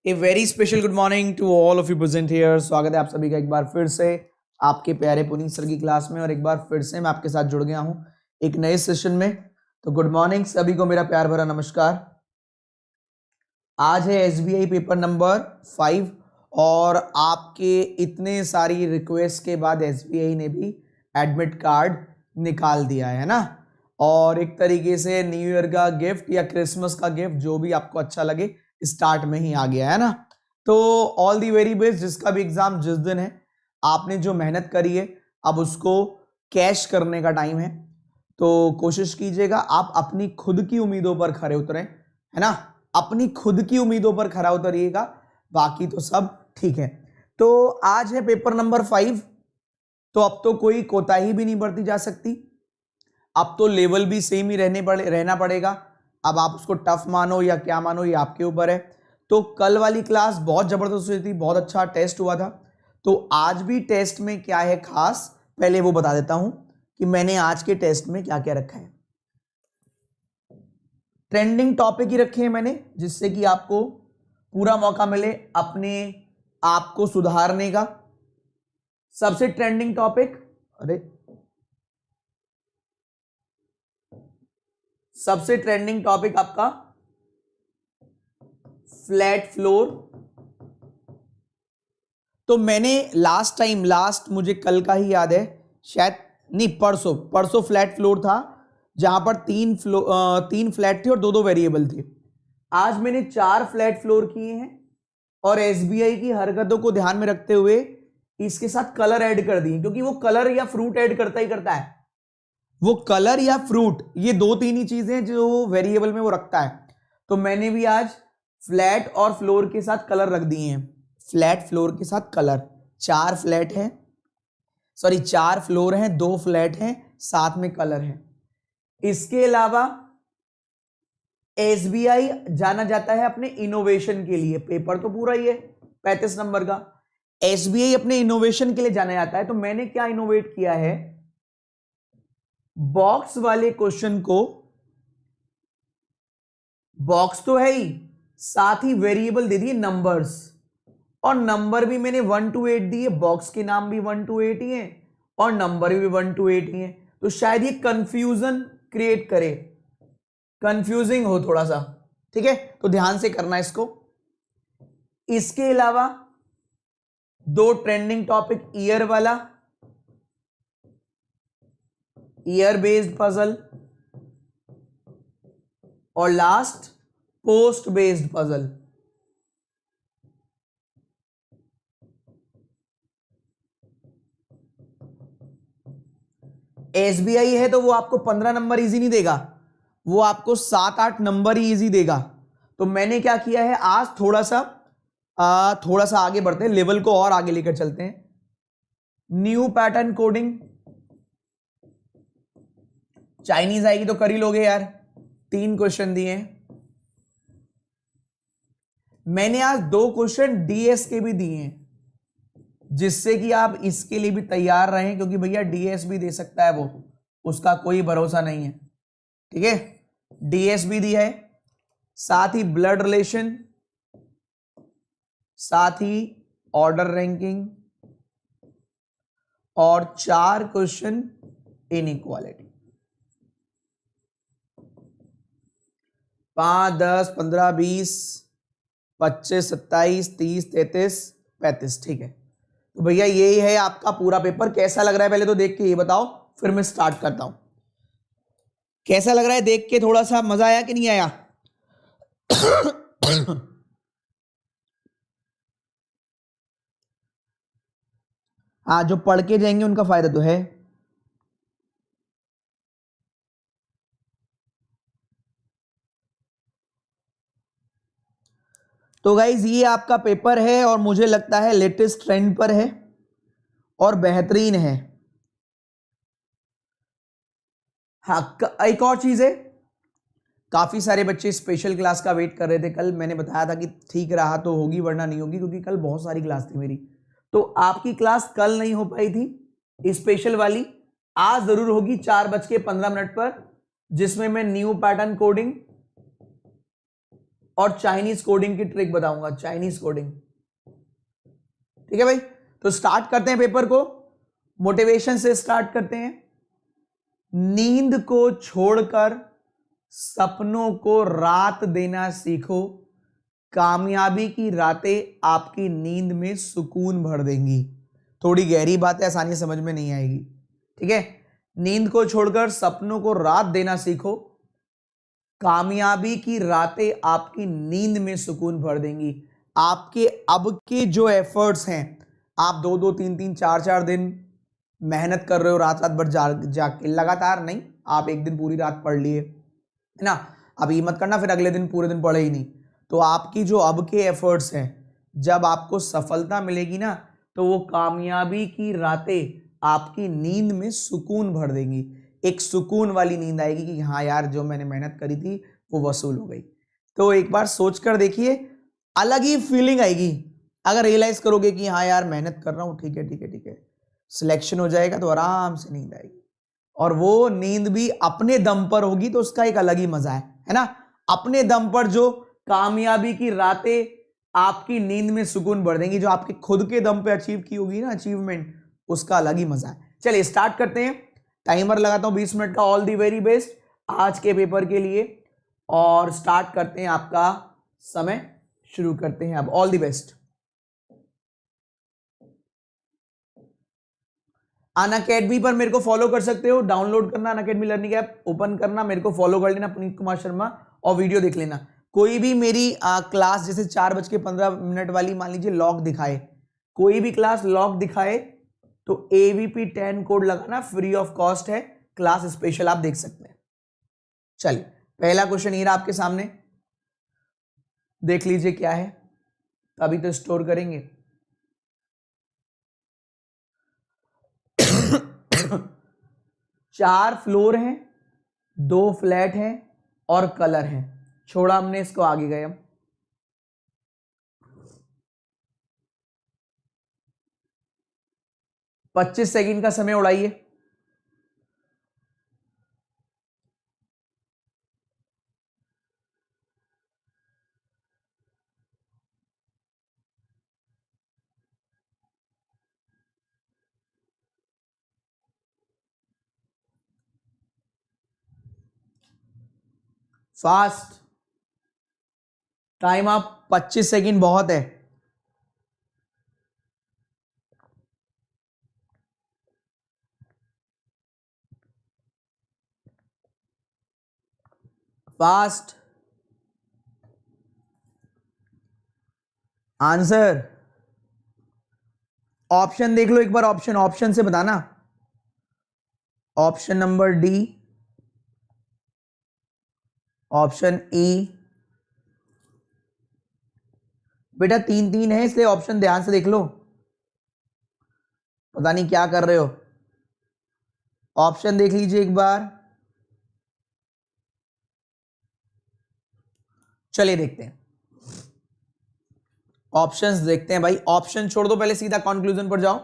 A very special good morning to all of you present here. स्वागत है आप सभी का एक बार फिर से आपके प्यारे पुनीत सर की क्लास में, और एक बार फिर से मैं आपके साथ जुड़ गया हूं एक नए सेशन में। तो गुड मॉर्निंग सभी को, मेरा प्यार भरा नमस्कार। आज है एसबीआई पेपर नंबर 5 और आपके इतने सारी रिक्वेस्ट के बाद एसबीआई ने भी एडमिट कार्ड निकाल दिया है ना। और एक तरीके से न्यू ईयर का गिफ्ट या क्रिसमस का गिफ्ट, जो भी आपको अच्छा लगे, स्टार्ट में ही आ गया है ना। तो ऑल दी वेरी बेस्ट। जिसका भी एग्जाम जिस दिन है, आपने जो मेहनत करी है अब उसको कैश करने का टाइम है। तो कोशिश कीजिएगा आप अपनी खुद की उम्मीदों पर खरे उतरें, है ना। अपनी खुद की उम्मीदों पर खरा उतरिएगा, बाकी तो सब ठीक है। तो आज है पेपर नंबर 5। तो अब तो कोई कोताही भी नहीं बरती जा सकती। अब तो लेवल भी सेम ही रहना पड़ेगा। अब आप उसको टफ मानो या क्या मानो, ये आपके ऊपर है। तो कल वाली क्लास बहुत जबरदस्त हुई थी, बहुत अच्छा टेस्ट हुआ था। तो आज भी टेस्ट में क्या है खास, पहले वो बता देता हूं कि मैंने आज के टेस्ट में क्या क्या रखा है। ट्रेंडिंग टॉपिक ही रखे हैं मैंने, जिससे कि आपको पूरा मौका मिले अपने आप को सुधारने का। सबसे ट्रेंडिंग टॉपिक, सबसे ट्रेंडिंग टॉपिक आपका फ्लैट फ्लोर। तो मैंने लास्ट मुझे कल का ही याद है, शायद नहीं परसों फ्लैट फ्लोर था, जहां पर तीन फ्लैट थे और दो वेरिएबल थे। आज मैंने 4 फ्लैट फ्लोर किए हैं और एसबीआई की हरकतों को ध्यान में रखते हुए इसके साथ कलर ऐड कर दिए, क्योंकि वो कलर या फ्रूट ऐड करता ही करता है। वो कलर या फ्रूट, ये 2-3 ही चीजें जो वेरिएबल में वो रखता है। तो मैंने भी आज फ्लैट और फ्लोर के साथ कलर रख दिए हैं। फ्लैट फ्लोर के साथ कलर, 4 फ्लैट है, 4 फ्लोर हैं, 2 फ्लैट हैं, साथ में कलर है। इसके अलावा एसबीआई जाना जाता है अपने इनोवेशन के लिए। पेपर तो पूरा ही है 35 नंबर का। एसबीआई अपने इनोवेशन के लिए जाना जाता है। तो मैंने क्या इनोवेट किया है, बॉक्स वाले क्वेश्चन को, बॉक्स तो है ही, साथ ही वेरिएबल दे दिए नंबर्स, और नंबर भी मैंने 1 to 8 दिए। बॉक्स के नाम भी 1 to 8 ही हैं और नंबर भी 1 to 8 ही हैं। तो शायद ये कंफ्यूजन क्रिएट करे, कंफ्यूजिंग हो थोड़ा सा, ठीक है। तो ध्यान से करना इसको। इसके अलावा 2 ट्रेंडिंग टॉपिक, ईयर वाला, ईयर बेस्ड पजल, और last post based puzzle. SBI है तो वो आपको 15 नंबर इजी नहीं देगा, वो आपको 7-8 नंबर ही इजी देगा। तो मैंने क्या किया है, आज थोड़ा सा आगे बढ़ते हैं, लेवल को और आगे लेकर चलते हैं। न्यू पैटर्न कोडिंग, चाइनीज आएगी तो कर ही लोगे यार। 3 क्वेश्चन दिए हैं मैंने आज, 2 क्वेश्चन डीएस के भी दिए हैं, जिससे कि आप इसके लिए भी तैयार रहें, क्योंकि भैया डीएस भी दे सकता है वो, उसका कोई भरोसा नहीं है, ठीक है। डीएस भी दिया है, साथ ही ब्लड रिलेशन, साथ ही ऑर्डर रैंकिंग, और 4 क्वेश्चन इनइक्वालिटी। 5, 10, 15, 20, 25, 27, 30, 33, 35, ठीक है। तो भैया यही है आपका पूरा पेपर। कैसा लग रहा है पहले तो देख के ये बताओ, फिर मैं स्टार्ट करता हूं। कैसा लग रहा है देख के? थोड़ा सा मजा आया कि नहीं आया? हाँ, जो पढ़ के जाएंगे उनका फायदा तो है। तो गाइज ये आपका पेपर है और मुझे लगता है लेटेस्ट ट्रेंड पर है और बेहतरीन है। हाँ, एक और चीज है, काफी सारे बच्चे स्पेशल क्लास का वेट कर रहे थे। कल मैंने बताया था कि ठीक रहा तो होगी, वरना नहीं होगी, क्योंकि कल बहुत सारी क्लास थी मेरी। तो आपकी क्लास कल नहीं हो पाई थी स्पेशल वाली, आज जरूर होगी 4:15 पर, जिसमें मैं न्यू पैटर्न कोडिंग, और चाइनीज कोडिंग की ट्रिक बताऊंगा, चाइनीज कोडिंग। ठीक है भाई, तो स्टार्ट करते हैं पेपर को। मोटिवेशन से स्टार्ट करते हैं। नींद को छोड़कर सपनों को रात देना सीखो, कामयाबी की रातें आपकी नींद में सुकून भर देंगी। थोड़ी गहरी बात है, आसानी समझ में नहीं आएगी। ठीक है, नींद को छोड़कर सपनों को रात देना सीखो, कामयाबी की रातें आपकी नींद में सुकून भर देंगी। आपके अब के जो एफर्ट्स हैं, आप 2-2, 3-3, 4-4 दिन मेहनत कर रहे हो, रात रात भर जाके, लगातार नहीं, आप एक दिन पूरी रात पढ़ लिए है ना, अब ये मत करना फिर अगले दिन पूरे दिन पढ़े ही नहीं। तो आपकी जो अब के एफर्ट्स हैं, जब आपको सफलता मिलेगी ना, तो वो कामयाबी की रातें आपकी नींद में सुकून भर देंगी। एक सुकून वाली नींद आएगी कि हाँ यार, जो मैंने मेहनत करी थी वो वसूल हो गई। तो एक बार सोच कर देखिए, अलग ही फीलिंग आएगी अगर रियलाइज करोगे कि हाँ यार, मेहनत कर रहा हूँ, ठीक है ठीक है ठीक है, सिलेक्शन हो जाएगा तो आराम से नींद आएगी। और वो नींद भी अपने दम पर होगी, तो उसका एक अलग ही मजा है ना। अपने दम पर जो कामयाबी की रातें आपकी नींद में सुकून भर देंगी, जो आपके खुद के दम पे अचीव की होगी ना, अचीवमेंट, उसका अलग ही मजा है। चलिए स्टार्ट करते हैं। टाइमर लगाता हूं 20 मिनट का। ऑल दी वेरी बेस्ट आज के पेपर के लिए, और स्टार्ट करते हैं, आपका समय शुरू करते हैं अब। All the best. अनअकैडमी पर मेरे को फॉलो कर सकते हो, डाउनलोड करना अनअकैडमी लर्निंग ऐप, ओपन करना, मेरे को फॉलो कर लेना पुनीत कुमार शर्मा, और वीडियो देख लेना। कोई भी मेरी क्लास जैसे 4:15 वाली मान लीजिए लॉक दिखाए, कोई भी क्लास लॉक दिखाए तो AVP 10 कोड लगाना, फ्री ऑफ कॉस्ट है, क्लास स्पेशल आप देख सकते हैं। चलिए पहला क्वेश्चन ये रहा आपके सामने, देख लीजिए क्या है, अभी तो स्टोर करेंगे। चार फ्लोर हैं, 2 फ्लैट हैं और कलर हैं। छोड़ा हमने इसको, आगे गए हम। पच्चीस सेकंड का समय उड़ाइए। Fast time up. 25 सेकंड बहुत है। Fast answer. ऑप्शन देख लो एक बार, ऑप्शन से बताना। Option number D, option E. बेटा 3-3 है, इसलिए ऑप्शन ध्यान से देख लो, पता नहीं क्या कर रहे हो। ऑप्शन देख लीजिए एक बार। चलिए देखते हैं, ऑप्शंस देखते हैं भाई। ऑप्शन छोड़ दो पहले, सीधा कंक्लूजन पर जाओ।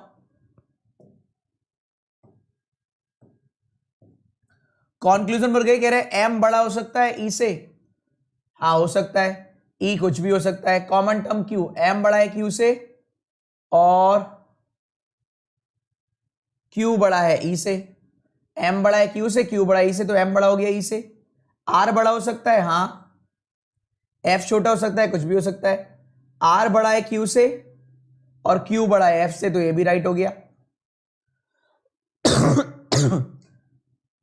कंक्लूजन पर गए, कह रहे हैं एम बड़ा हो सकता है ई से। हाँ हो सकता है, ई कुछ भी हो सकता है। कॉमन टर्म क्यू, एम बड़ा है क्यू से और क्यू बड़ा है ई से। एम बड़ा है क्यू से, क्यू बड़ा है ई से, तो एम बड़ा हो गया ई से। आर बड़ा हो सकता है, हाँ। एफ छोटा हो सकता है, कुछ भी हो सकता है। आर बड़ा है क्यू से और क्यू बड़ा है एफ से, तो ये भी राइट हो गया।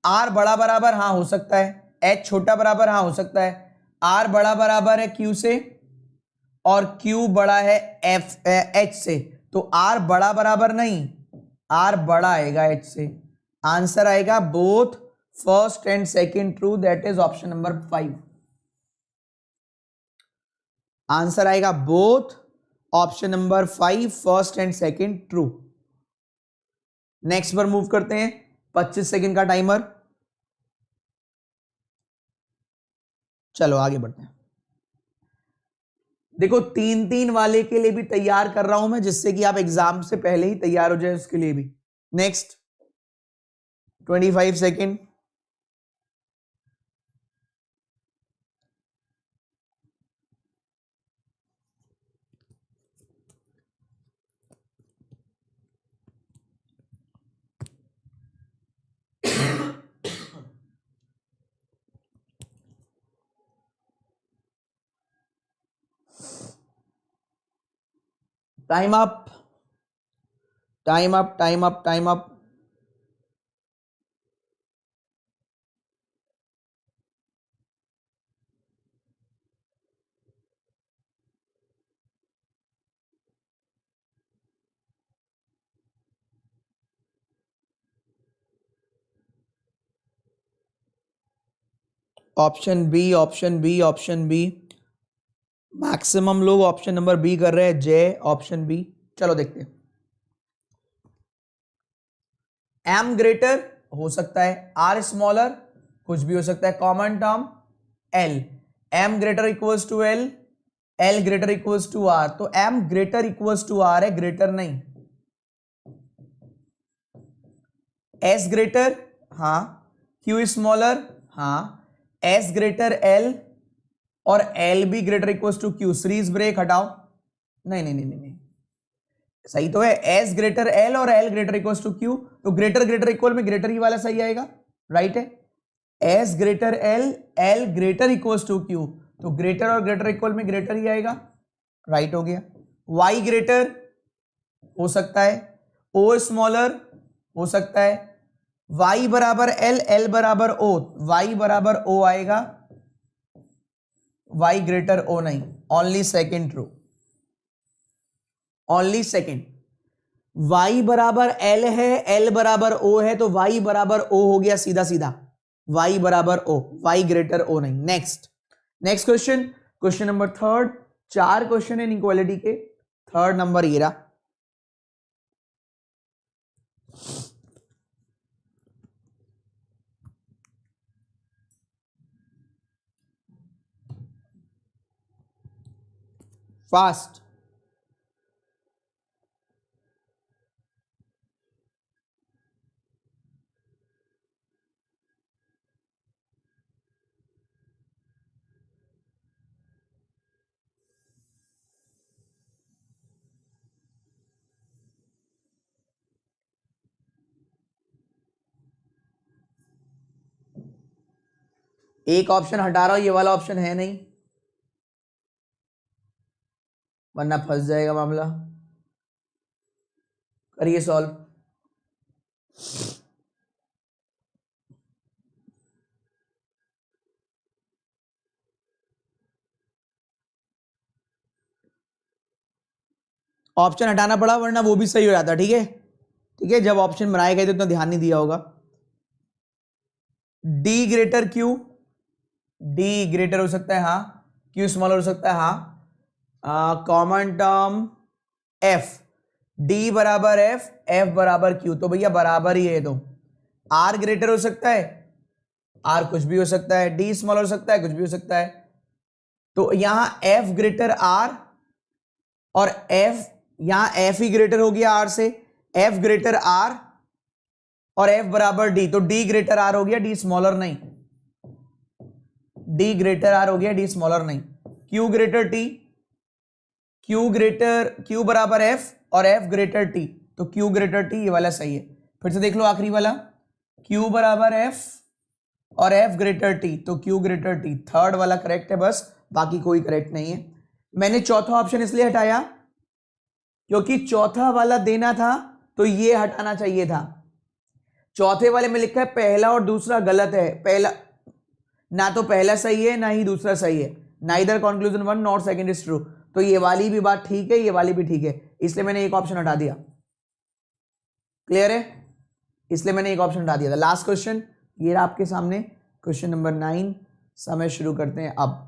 आर बड़ा बराबर हाँ हो सकता है, एच छोटा बराबर हाँ हो सकता है। आर बड़ा बराबर है क्यू से और क्यू बड़ा है एफ एच से, तो आर बड़ा बराबर नहीं, आर बड़ा आएगा एच से। आंसर आएगा both first and second true, that is option number 5। Answer आएगा both option number 5, first and second true. Next पर मूव करते हैं, 25 सेकंड का टाइमर। चलो आगे बढ़ते हैं। देखो 3-3 वाले के लिए भी तैयार कर रहा हूं मैं, जिससे कि आप एग्जाम से पहले ही तैयार हो जाए, उसके लिए भी। Next 25 second. Time up, time up, time up, time up. Option B, option B, option B. Maximum लोग ऑप्शन नंबर बी कर रहे हैं, जे ऑप्शन बी। चलो देखते हैं। एम ग्रेटर हो सकता है, आर स्मॉलर कुछ भी हो सकता है, common term L, M greater equals to L, L greater equals to R. तो M greater equals to R है, ग्रेटर नहीं। एस ग्रेटर, हाँ। क्यू स्मॉलर, हाँ। एस ग्रेटर एल और L B greater equals to Q. Series break हटाओ, नहीं नहीं नहीं नहीं, नहीं। सही तो है, एस ग्रेटर एल और L greater equals to Q. तो ग्रेटर ग्रेटर इक्वल में ग्रेटर ही वाला सही आएगा, राइट है। S greater L, L greater equals to Q, तो ग्रेटर और ग्रेटर इक्वल में ग्रेटर ही आएगा, राइट हो गया। वाई ग्रेटर हो सकता है, ओ स्मॉलर हो सकता है, y बराबर एल, एल बराबर ओ, y बराबर ओ आएगा, y ग्रेटर ओ नहीं, only second true, only second. y बराबर एल है, एल बराबर ओ है, तो y बराबर ओ हो गया सीधा सीधा, y बराबर ओ, y ग्रेटर ओ नहीं। Next, next question, question number third. चार क्वेश्चन है इनइक्वालिटी के, थर्ड नंबर ये रहा। फास्ट, एक ऑप्शन हटा रहा हूं, ये वाला ऑप्शन है नहीं, वरना फंस जाएगा मामला। करिए सॉल्व। ऑप्शन हटाना पड़ा, वरना वो भी सही हो जाता, ठीक है। ठीक है, जब ऑप्शन बनाए गए थे तो ध्यान नहीं दिया होगा। D greater Q, D greater हो सकता है, हाँ। क्यू स्मॉलर हो सकता है, हाँ। कॉमन टर्म एफ, डी बराबर एफ, एफ बराबर क्यू, तो भैया बराबर ही है। तो आर ग्रेटर हो सकता है, आर कुछ भी हो सकता है, डी स्मॉलर हो सकता है, कुछ भी हो सकता है। तो यहां एफ ग्रेटर आर और एफ, यहां एफ ही ग्रेटर हो गया आर से, एफ ग्रेटर आर और एफ बराबर डी, तो डी ग्रेटर आर हो गया, डी स्मॉलर नहीं। डी ग्रेटर आर हो गया, डी स्मॉलर नहीं। Q greater T, Q greater, Q बराबर एफ और एफ ग्रेटर टी, तो क्यू ग्रेटर टी, ये वाला सही है। फिर से देख लो आखिरी वाला, क्यू बराबर एफ और एफ ग्रेटर टी, तो क्यू ग्रेटर टी, थर्ड वाला करेक्ट है बस, बाकी कोई करेक्ट नहीं है। मैंने चौथा ऑप्शन इसलिए हटाया क्योंकि चौथा वाला देना था, तो ये हटाना चाहिए था। चौथे वाले में लिखा है पहला और दूसरा गलत है, पहला ना तो पहला सही है ना ही दूसरा सही है, neither conclusion one not second is true. तो ये वाली भी बात ठीक है, ये वाली भी ठीक है, इसलिए मैंने एक ऑप्शन हटा दिया। क्लियर है, इसलिए मैंने एक ऑप्शन हटा दिया था। लास्ट क्वेश्चन ये रहा आपके सामने, क्वेश्चन नंबर 9। समय शुरू करते हैं अब।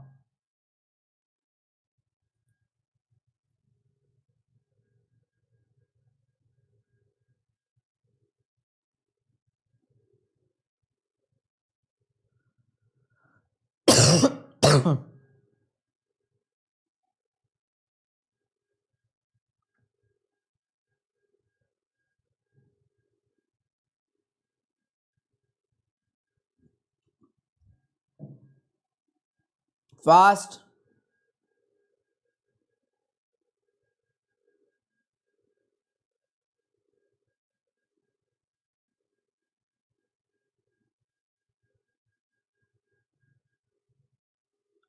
फास्ट,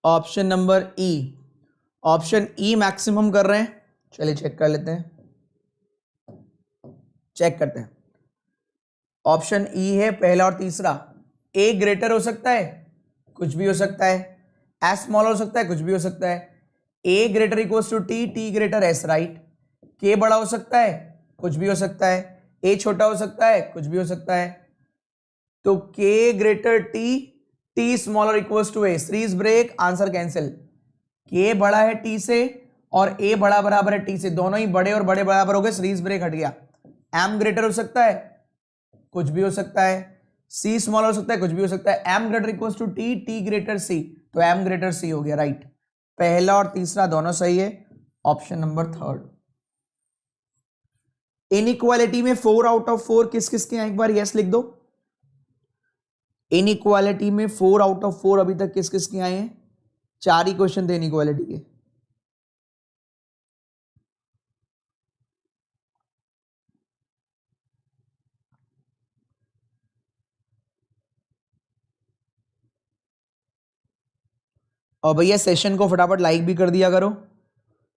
ऑप्शन नंबर ई, ऑप्शन ई मैक्सिमम कर रहे हैं, चलिए चेक कर लेते हैं, चेक करते हैं। ऑप्शन ई है पहला और तीसरा। ए ग्रेटर हो सकता है, कुछ भी हो सकता है। एस स्मॉल हो सकता है, कुछ भी हो सकता है। A greater equals to T, T greater S, right. K बड़ा हो सकता है, कुछ भी हो सकता है। ए छोटा हो सकता है, कुछ भी हो सकता है। तो K greater T, T smaller equals to A, series break, answer cancel. K बड़ा है टी से और ए बड़ा बराबर है टी से, दोनों ही बड़े और बड़े बराबर हो गए, सीरीज ब्रेक हट गया। एम ग्रेटर हो सकता है, कुछ भी हो सकता है। सी स्मॉलर हो सकता है, कुछ भी हो सकता है। M greater equals to T, T greater C, तो एम ग्रेटर सी हो गया, राइट। पहला और तीसरा दोनों सही है, ऑप्शन नंबर थर्ड। इनइक्वालिटी में 4 आउट ऑफ 4 किस किस के हैं, एक बार यस लिख दो। इनइक्वालिटी में 4 आउट ऑफ 4 अभी तक किस किस के आए हैं? 4 ही क्वेश्चन थे इनइक्वालिटी के। और भैया सेशन को फटाफट लाइक भी कर दिया करो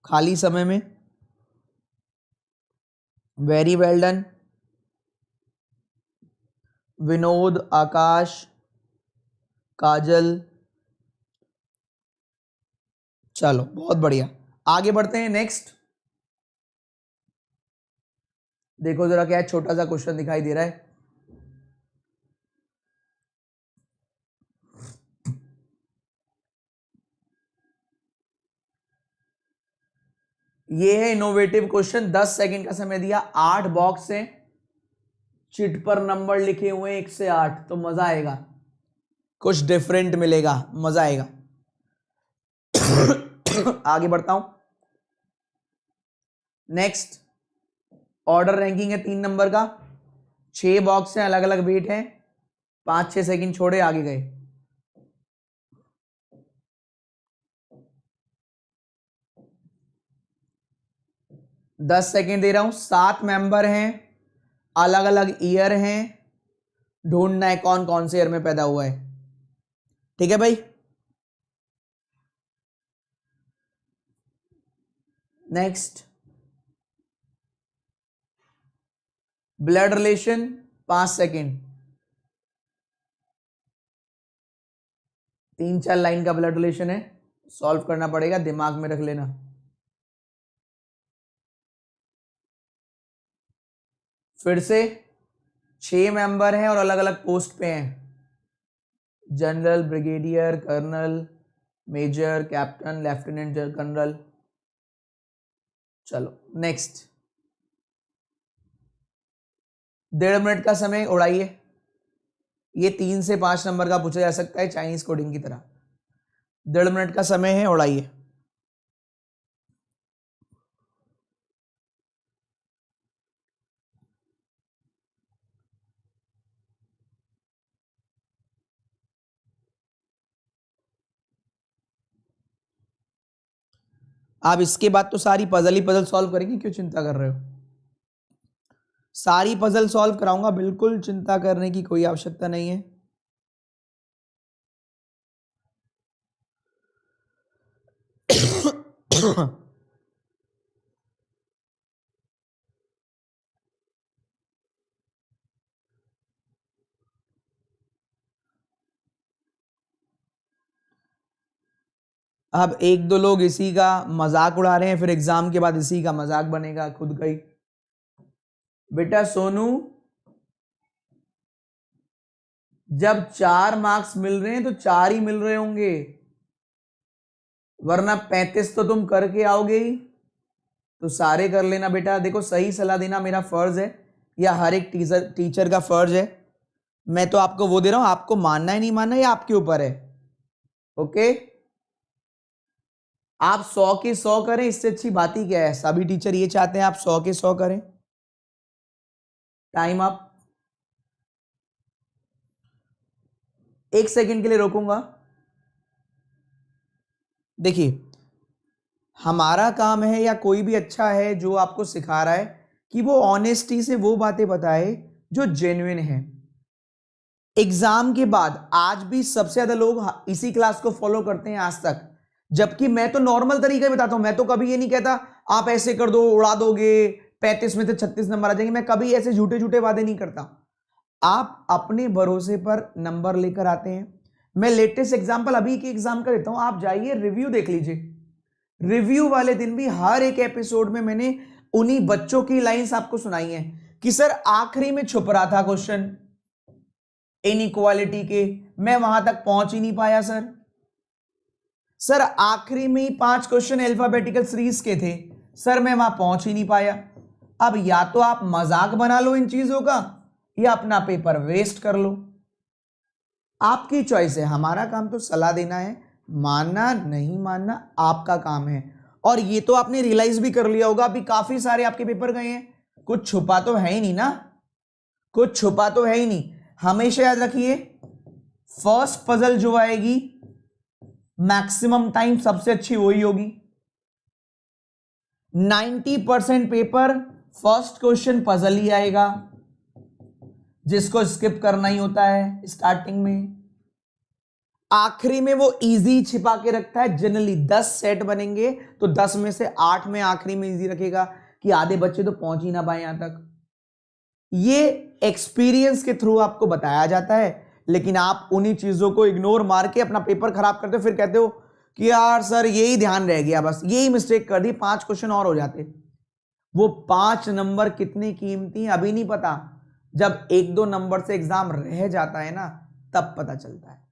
खाली समय में। वेरी वेल डन विनोद, आकाश, काजल। चलो बहुत बढ़िया, आगे बढ़ते हैं। नेक्स्ट देखो जरा क्या है, छोटा सा क्वेश्चन दिखाई दे रहा है। ये है इनोवेटिव क्वेश्चन, 10 सेकंड का समय दिया, 8 बॉक्स है, चिट पर नंबर लिखे हुए हैं 1 से 8, तो मजा आएगा, कुछ डिफरेंट मिलेगा, मजा आएगा। आगे बढ़ता हूं। नेक्स्ट ऑर्डर रैंकिंग है 3 नंबर का, 6 बॉक्स हैं, अलग अलग वेट हैं, 5-6 सेकंड छोड़े, आगे गए। दस सेकेंड दे रहा हूं। 7 मेंबर हैं, अलग अलग ईयर हैं, ढूंढना है कौन कौन से ईयर में पैदा हुआ है। ठीक है भाई। Next blood relation, 5 second, 3-4 line का ब्लड रिलेशन है, सॉल्व करना पड़ेगा, दिमाग में रख लेना। फिर से 6 मेंबर हैं और अलग अलग पोस्ट पे हैं, general, brigadier, colonel, major, captain, lieutenant colonel. चलो नेक्स्ट, 1.5 मिनट का समय उड़ाइए। ये 3 से 5 नंबर का पूछा जा सकता है चाइनीज कोडिंग की तरह। 1.5 मिनट का समय है, उड़ाइए। आप इसके बाद तो सारी पजल ही पजल सॉल्व करेंगे, क्यों चिंता कर रहे हो? सारी पजल सॉल्व कराऊंगा, बिल्कुल चिंता करने की कोई आवश्यकता नहीं है। अब 1-2 लोग इसी का मजाक उड़ा रहे हैं, फिर एग्जाम के बाद इसी का मजाक बनेगा खुद का ही। बेटा सोनू, जब 4 मार्क्स मिल रहे हैं तो 4 ही मिल रहे होंगे, वरना 35 तो तुम करके आओगे ही, तो सारे कर लेना बेटा। देखो सही सलाह देना मेरा फर्ज है, या हर एक टीचर का फर्ज है। मैं तो आपको वो दे रहा हूं, आपको मानना है नहीं मानना ये आपके ऊपर है। ओके, आप 100 के 100 करें, इससे अच्छी बात ही क्या है। सभी टीचर ये चाहते हैं आप 100 के 100 करें। Time up. 1 सेकंड के लिए रोकूंगा। देखिए, हमारा काम है या कोई भी अच्छा है जो आपको सिखा रहा है कि वो ऑनेस्टी से वो बातें बताए जो जेन्युइन है। एग्जाम के बाद आज भी सबसे ज्यादा लोग इसी क्लास को फॉलो करते हैं आज तक, जबकि मैं तो नॉर्मल तरीके बताता हूं। मैं तो कभी ये नहीं कहता आप ऐसे कर दो उड़ा दोगे 35 में से 36 नंबर आ जाएंगे। मैं कभी ऐसे झूठे झूठे वादे नहीं करता। आप अपने भरोसे पर नंबर लेकर आते हैं। मैं लेटेस्ट एग्जांपल अभी के एग्जाम का देता हूं, आप जाइए रिव्यू देख लीजिए। रिव्यू वाले दिन भी हर एक एपिसोड में मैंने उन्हीं बच्चों की लाइंस आपको सुनाई है कि सर आखिरी में छुप रहा था क्वेश्चन इनइक्वालिटी के, मैं वहां तक पहुंच ही नहीं पाया सर आखिरी में ही 5 क्वेश्चन अल्फाबेटिकल सीरीज के थे सर, मैं वहां पहुंच ही नहीं पाया। अब या तो आप मजाक बना लो इन चीजों का या अपना पेपर वेस्ट कर लो, आपकी चॉइस है। हमारा काम तो सलाह देना है, मानना नहीं मानना आपका काम है। और ये तो आपने रियलाइज भी कर लिया होगा, अभी काफी सारे आपके पेपर गए हैं, कुछ छुपा तो है ही नहीं ना, कुछ छुपा तो है ही नहीं। हमेशा याद रखिए फर्स्ट पजल जो आएगी मैक्सिमम टाइम सबसे अच्छी वही होगी। 90% पेपर फर्स्ट क्वेश्चन पजल ही आएगा, जिसको स्किप करना ही होता है स्टार्टिंग में। आखिरी में वो इजी छिपा के रखता है। जनरली 10 सेट बनेंगे तो 10 में से 8 में आखिरी में इजी रखेगा कि आधे बच्चे तो पहुंच ही ना पाए यहां तक। ये एक्सपीरियंस के थ्रू आपको बताया जाता है, लेकिन आप उन्हीं चीजों को इग्नोर मार के अपना पेपर खराब करते हो। फिर कहते हो कि यार सर यही ध्यान रह गया, बस यही मिस्टेक कर दी, 5 क्वेश्चन और हो जाते। वो 5 नंबर कितनी कीमती हैं अभी नहीं पता, जब 1-2 नंबर से एग्जाम रह जाता है ना तब पता चलता है।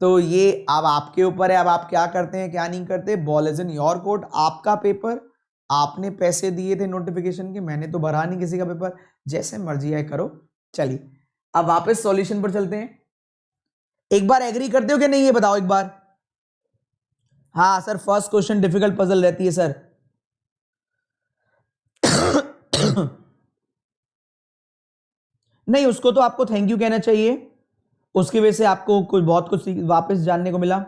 तो ये अब आपके ऊपर है, अब आप क्या करते हैं क्या नहीं करते। Ball is in your court. आपका पेपर, आपने पैसे दिए थे नोटिफिकेशन के, मैंने तो भरा नहीं किसी का पेपर, जैसे मर्जी है करो। चलिए अब वापस सॉल्यूशन पर चलते हैं। एक बार एग्री करते हो कि नहीं ये बताओ एक बार। हाँ sir first question difficult puzzle रहती है सर। नहीं, उसको तो आपको थैंक यू कहना चाहिए, उसकी वजह से आपको कुछ बहुत कुछ वापस जानने को मिला।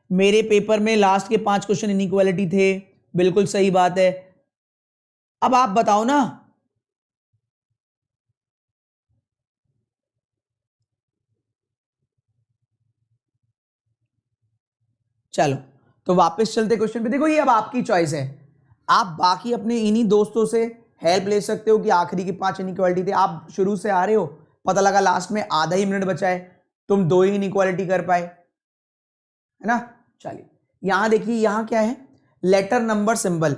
मेरे पेपर में लास्ट के 5 क्वेश्चन इनइक्वालिटी थे, बिल्कुल सही बात है। अब आप बताओ ना, चलो तो वापस चलते क्वेश्चन पे। देखो ये अब आपकी चॉइस है, आप बाकी अपने इन्हीं दोस्तों से हेल्प ले सकते हो कि आखिरी की 5 इनइक्वालिटी थे, आप शुरू से आ रहे हो, पता लगा लास्ट में आधा ही मिनट बचा है, तुम 2 ही इनइक्वालिटी कर पाए, है ना। चलिए यहां देखिए, यहां क्या है, लेटर नंबर सिंबल।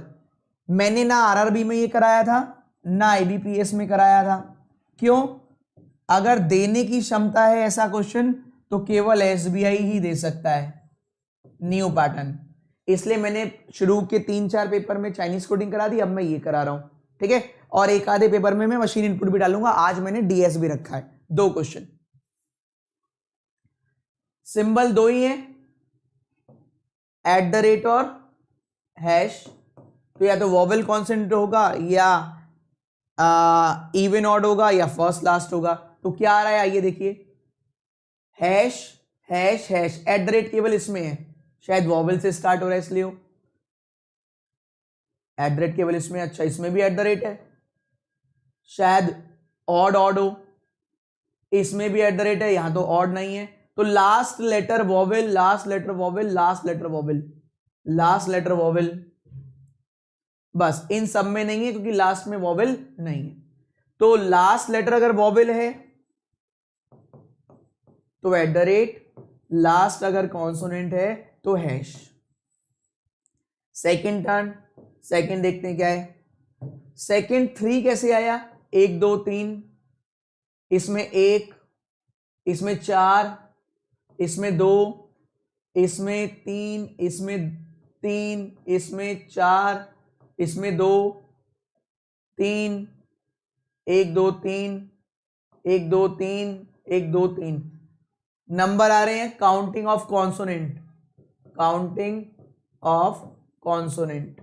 मैंने ना आरआरबी में ये कराया था ना आईबीपीएस में कराया था। क्यों? अगर देने की क्षमता है ऐसा क्वेश्चन तो केवल एसबीआई ही दे सकता है, न्यू पैटर्न। इसलिए मैंने शुरू के 3-4 पेपर में चाइनीज कोडिंग करा दी, अब मैं ये करा रहा हूं, ठीक है। और एक आधे पेपर में मैं मशीन इनपुट भी डालूंगा। आज मैंने डीएस भी रखा है। 2 क्वेश्चन, सिंबल 2 ही है, @ और हैश। तो या तो वॉवेल कॉन्सेंट होगा या इवन ऑड होगा या फर्स्ट लास्ट होगा। तो क्या आ रहा है आइए देखिए, हैश हैश हैश। @ केवल इसमें है, शायद वॉवेल से स्टार्ट हो रहा है इसलिए हो। @ केवल इसमें, अच्छा इसमें भी @ है, शायद ऑड ऑड हो, इसमें भी @ है, यहां तो ऑड नहीं है। तो last letter vowel, last letter vowel, last letter vowel, last letter vowel, बस इन सब में नहीं है क्योंकि लास्ट में वॉवेल नहीं है। तो लास्ट लेटर अगर वॉवेल है तो @, लास्ट अगर कॉन्सोनेंट है तो हैश। सेकंड टर्न, सेकंड देखते हैं क्या है। सेकंड 3 कैसे आया, 1 2 3, इसमें 1, इसमें 4, इसमें 2, इसमें 3, इसमें 3, इसमें 4, इसमें 2 3, 1 2 3, 1 2 3, 1 2 3 नंबर आ रहे हैं counting of consonant, counting of consonant.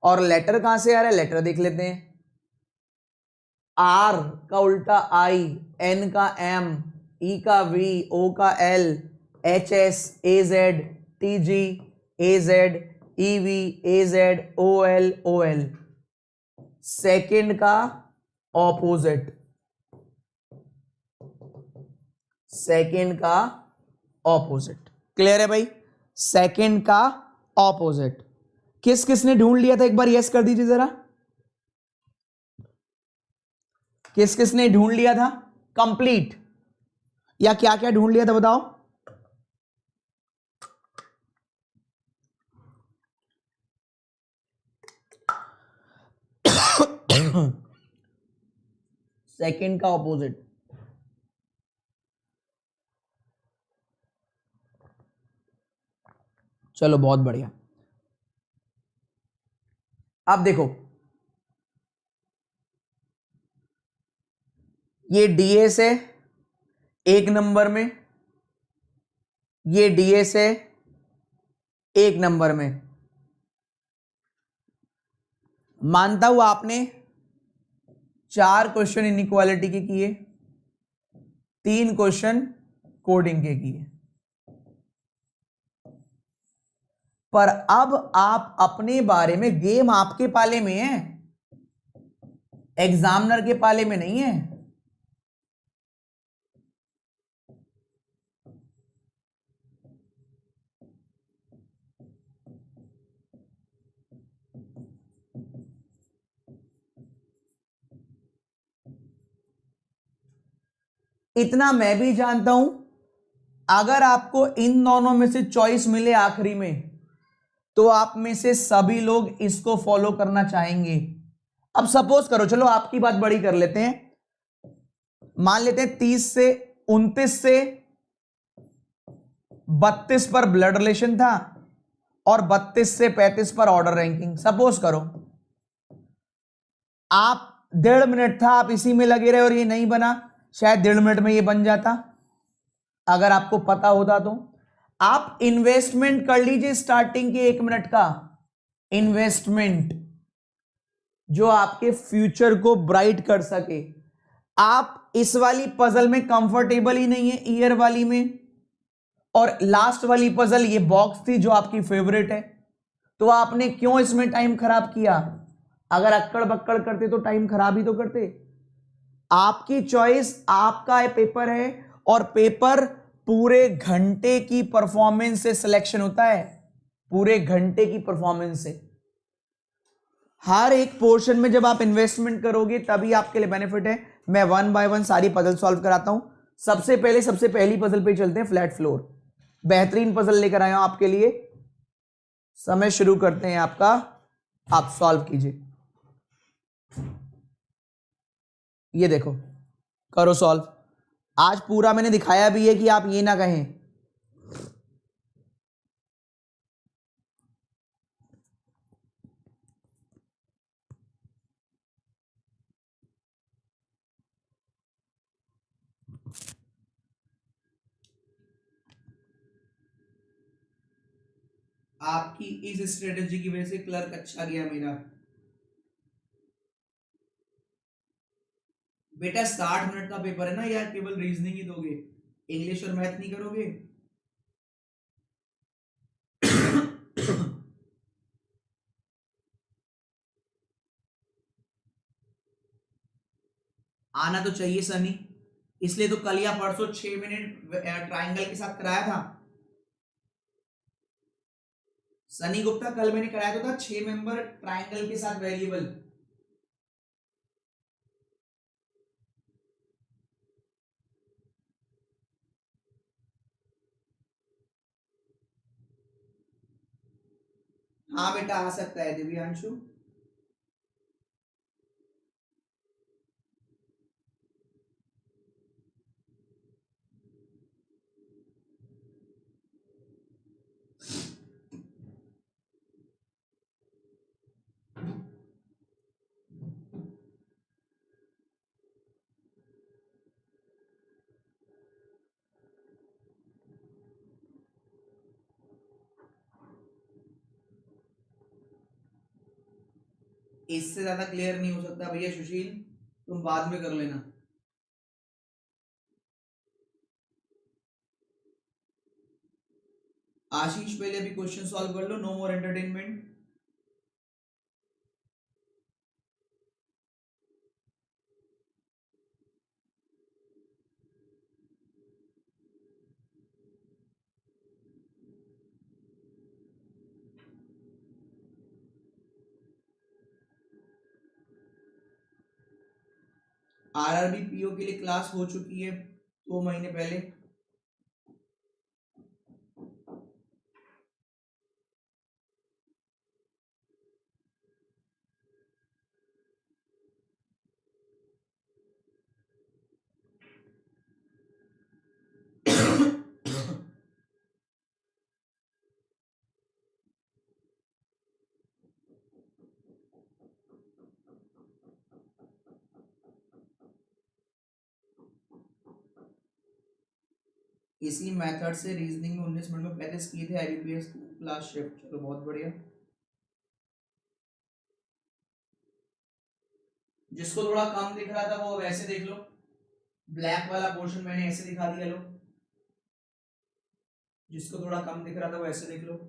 और लेटर कहां से आ रहा है, लेटर देख लेते हैं। आर का उल्टा आई, एन का एम, ई का वी, ओ का L, H S, A Z, T G, A Z, E V, A Z, O L, O L. Second का ऑपोजिट, सेकेंड का ऑपोजिट। क्लियर है भाई? सेकेंड का ऑपोजिट। किस किसने ढूंढ लिया था एक बार यस कर दीजिए जरा। किस किसने ढूंढ लिया था? कंप्लीट या क्या क्या ढूंढ लिया था बताओ। सेकेंड का ऑपोजिट। चलो बहुत बढ़िया। अब देखो, ये डीएस है एक नंबर में, ये डीएस है एक नंबर में। मानता हूं आपने 4 क्वेश्चन इनइक्वालिटी के किए, 3 क्वेश्चन कोडिंग के किए, पर अब आप अपने बारे में, गेम आपके पाले में है, एग्जामिनर के पाले में नहीं है। इतना मैं भी जानता हूं, अगर आपको इन दोनों में से चॉइस मिले आखिरी में, तो आप में से सभी लोग इसको फॉलो करना चाहेंगे। अब सपोज करो, चलो आपकी बात बड़ी कर लेते हैं, मान लेते हैं 30 से 29 से 32 पर ब्लड रिलेशन था और 32 से 35 पर ऑर्डर रैंकिंग। सपोज करो आप 1.5 मिनट था, आप इसी में लगे रहे और ये नहीं बना, शायद 1.5 मिनट में ये बन जाता, अगर आपको पता होता तो। आप इन्वेस्टमेंट कर लीजिए स्टार्टिंग के 1 मिनट का, इन्वेस्टमेंट जो आपके फ्यूचर को ब्राइट कर सके। आप इस वाली पजल में कंफर्टेबल ही नहीं है, ईयर वाली में, और लास्ट वाली पजल ये बॉक्स थी जो आपकी फेवरेट है, तो आपने क्यों इसमें टाइम खराब किया? अगर अक्कड़ बक्कड़ करते तो टाइम खराब ही तो करते। आपकी चॉइस, आपका पेपर है, और पेपर पूरे घंटे की परफॉर्मेंस से सिलेक्शन होता है, पूरे घंटे की परफॉर्मेंस से। हर एक पोर्शन में जब आप इन्वेस्टमेंट करोगे तभी आपके लिए बेनिफिट है। मैं 1 बाय 1 सारी पजल सॉल्व कराता हूं। सबसे पहली पजल पे चलते हैं, फ्लैट फ्लोर। बेहतरीन पजल लेकर आया हूं आपके लिए। समय शुरू करते हैं आपका, आप सॉल्व कीजिए। ये देखो, करो सॉल्व। आज पूरा मैंने दिखाया भी है कि आप ये ना कहें। आपकी इस स्ट्रेटेजी की वजह से क्लर्क अच्छा गया मेरा। बेटा 60 मिनट का पेपर है ना यार, केवल रीजनिंग ही दोगे, इंग्लिश और मैथ नहीं करोगे। आना तो चाहिए सनी, इसलिए तो कल या परसों 6 मिनट ट्राइंगल के साथ कराया था। सनी गुप्ता कल मैंने कराया तो था 6 मेंबर ट्राइंगल के साथ वेरिएबल। हाँ बेटा आ सकता है दिव्यांशु। इससे ज्यादा क्लियर नहीं हो सकता भैया सुशील, तुम बाद में कर लेना। आशीष पहले अभी क्वेश्चन सॉल्व कर लो, no more entertainment. RRB PO के लिए क्लास हो चुकी है 2 महीने पहले। इसी मेथड से रीजनिंग में 19 मिनट में 35 किए थे आईबीपीएस क्लास शिफ्ट। चलो बहुत बढ़िया। जिसको थोड़ा कम दिख रहा था वो वैसे देख लो, ब्लैक वाला पोर्शन मैंने ऐसे दिखा दिया। लो, जिसको थोड़ा कम दिख रहा था वो ऐसे देख लो।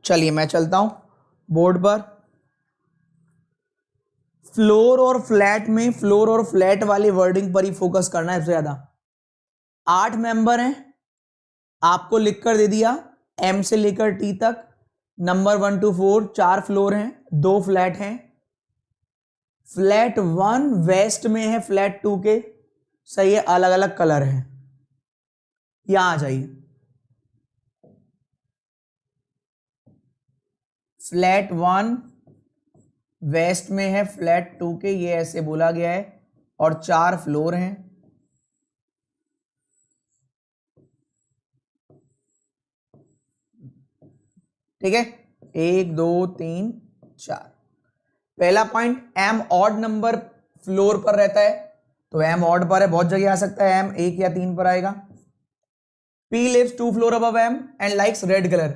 चलिए मैं चलता हूं बोर्ड पर। फ्लोर और फ्लैट में, फ्लोर और फ्लैट वाली वर्डिंग पर ही फोकस करना है सबसे ज्यादा। 8 मेंबर हैं, आपको लिखकर दे दिया एम से लेकर टी तक, नंबर 1 to 4, 4 फ्लोर हैं, 2 फ्लैट हैं। फ्लैट 1 वेस्ट में है, फ्लैट 2 के सही है, अलग अलग कलर है। यहां आ जाइए, फ्लैट 1 वेस्ट में है, फ्लैट 2 के, ये ऐसे बोला गया है, और 4 फ्लोर हैं। ठीक है, 1 2 3 4। पहला point, M odd number floor पर रहता है, तो एम ऑड पर है, बहुत जगह आ सकता है, एम 1 या 3 पर आएगा। P lives 2 floor above M and likes red color.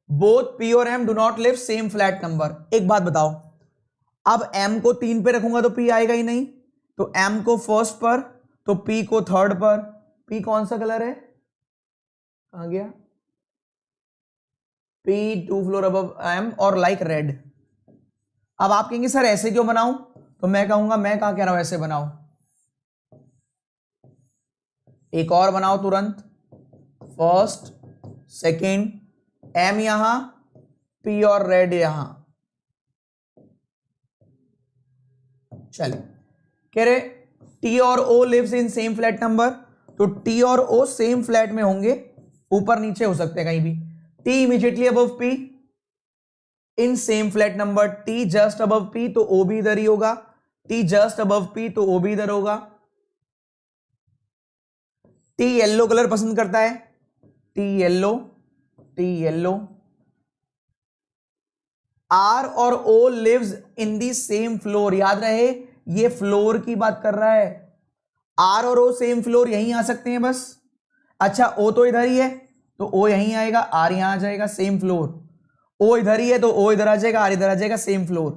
Both P और M do not live same flat number. एक बात बताओ, अब M को 3 पे रखूंगा तो P आएगा ही नहीं, तो M को फर्स्ट पर, तो P को थर्ड पर। P कौन सा कलर है, कहां गया, P 2 floor above M और like red। अब आप कहेंगे सर ऐसे क्यों बनाऊं, तो मैं कहूंगा, मैं कहां कह रहा हूं ऐसे बनाओ, एक और बनाओ तुरंत, फर्स्ट सेकेंड, एम यहां, पी और रेड यहां। चलिए, कह रहे टी और O lives in same flat number, तो टी और ओ सेम फ्लैट में होंगे, ऊपर नीचे हो सकते हैं कहीं भी। T immediately above P in same flat number, T just above P तो ओ भी इधर ही होगा, टी जस्ट अबव पी तो ओ भी इधर होगा। टी येलो कलर पसंद करता है, T yellow, T yellow. R और O lives in the same floor, याद रहे ये फ्लोर की बात कर रहा है, आर और ओ सेम फ्लोर, यहीं आ सकते हैं बस। अच्छा, ओ तो इधर ही है तो ओ यहीं आएगा, आर यहां आ जाएगा, सेम फ्लोर। ओ इधर ही है तो ओ इधर आ जाएगा, आर इधर आ जाएगा, same floor.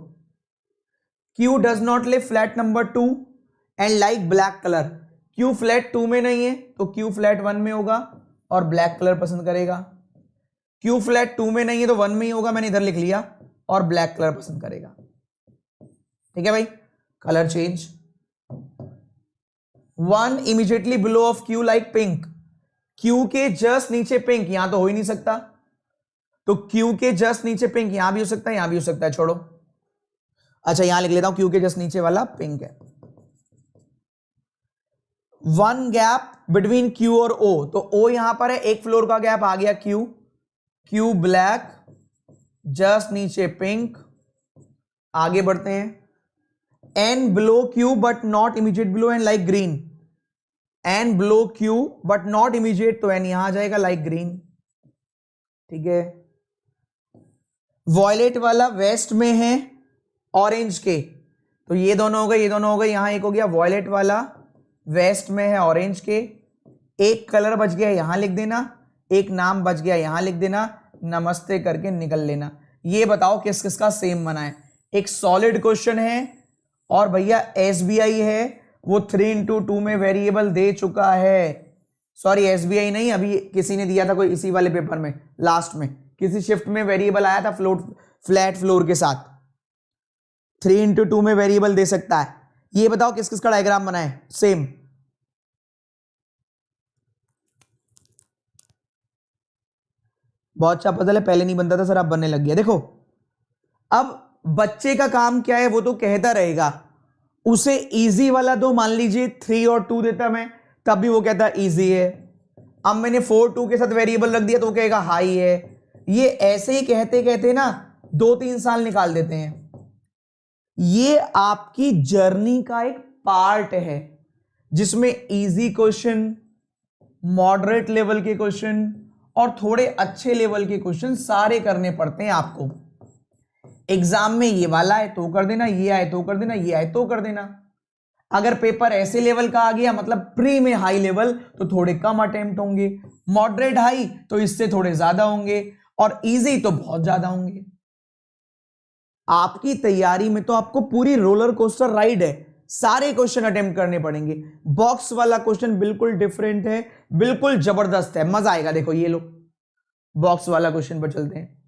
Q does not live flat number 2 and like black colour, Q flat 2 में नहीं है तो क्यू फ्लैट 1 में होगा और ब्लैक कलर पसंद करेगा। क्यू फ्लैट 2 में नहीं है तो 1 में ही होगा, मैंने इधर लिख लिया, और ब्लैक कलर पसंद करेगा। ठीक है भाई, colour change. 1 immediately below of Q like pink, Q के जस्ट नीचे पिंक, यहां तो हो ही नहीं सकता, तो क्यू के जस्ट नीचे पिंक, यहां भी हो सकता है, यहां भी हो सकता है, छोड़ो। अच्छा, यहां लिख लेता हूं, क्यू के जस्ट नीचे वाला पिंक है। 1 गैप बिटवीन क्यू और ओ, तो ओ यहां पर है, एक फ्लोर का गैप आ गया क्यू, क्यू ब्लैक, जस्ट नीचे पिंक। आगे बढ़ते हैं, N below Q but not immediate below and like green, N below Q but not immediate, तो एन यहां आ जाएगा, लाइक ग्रीन। ठीक है, वॉयलेट वाला वेस्ट में है ऑरेंज के, तो ये दोनों हो गए, ये दोनों हो गए, यहां एक हो गया, वॉयलेट वाला वेस्ट में है ऑरेंज के, एक कलर बच गया यहां लिख देना, एक नाम बच गया यहां लिख देना, नमस्ते करके निकल लेना। ये बताओ किस किस का सेम बना है, एक सॉलिड क्वेश्चन है, और भैया एसबीआई है, वो 3x2 में वेरिएबल दे चुका है। सॉरी, एसबीआई नहीं, अभी किसी ने दिया था कोई इसी वाले पेपर में, लास्ट में किसी शिफ्ट में वेरिएबल आया था फ्लोट, फ्लैट फ्लोर के साथ। 3 into 2 में वेरिएबल दे सकता है। ये बताओ किस किस का डायग्राम बना है सेम। बहुत अच्छा पजल है, पहले नहीं बनता था सर, अब बनने लग गया। देखो अब बच्चे का काम क्या है, वो तो कहता रहेगा। उसे इजी वाला तो मान लीजिए 3 और 2 देता मैं, तब भी वो कहता इजी है। अब मैंने 4 2 के साथ वेरिएबल रख दिया तो वो कहेगा हाई है। ये ऐसे ही कहते कहते ना 2-3 साल निकाल देते हैं। ये आपकी जर्नी का एक पार्ट है जिसमें इजी क्वेश्चन, मॉडरेट लेवल के क्वेश्चन और थोड़े अच्छे लेवल के क्वेश्चन सारे करने पड़ते हैं आपको। एग्जाम में ये वाला है तो कर देना, ये आए तो कर देना, ये आए तो कर देना। अगर पेपर ऐसे लेवल का आ गया, मतलब प्री में हाई लेवल, तो थोड़े कम अटेम्प्ट होंगे, मॉडरेट हाई तो इससे थोड़े ज्यादा होंगे, और इजी तो बहुत ज्यादा होंगे। आपकी तैयारी में तो आपको पूरी रोलर कोस्टर राइड है, सारे क्वेश्चन अटेम्प्ट करने पड़ेंगे। बॉक्स वाला क्वेश्चन बिल्कुल डिफरेंट है, बिल्कुल जबरदस्त है, मजा आएगा। देखो ये लो, बॉक्स वाला क्वेश्चन पर चलते हैं।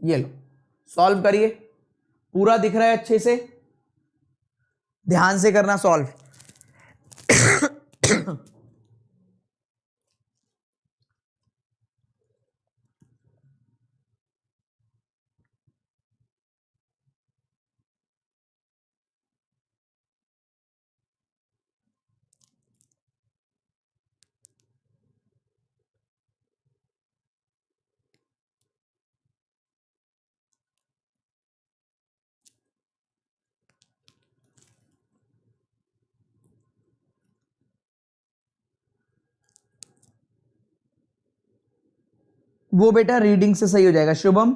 ये लो, सॉल्व करिए, पूरा दिख रहा है अच्छे से, ध्यान से करना सॉल्व। वो बेटा रीडिंग से सही हो जाएगा शुभम।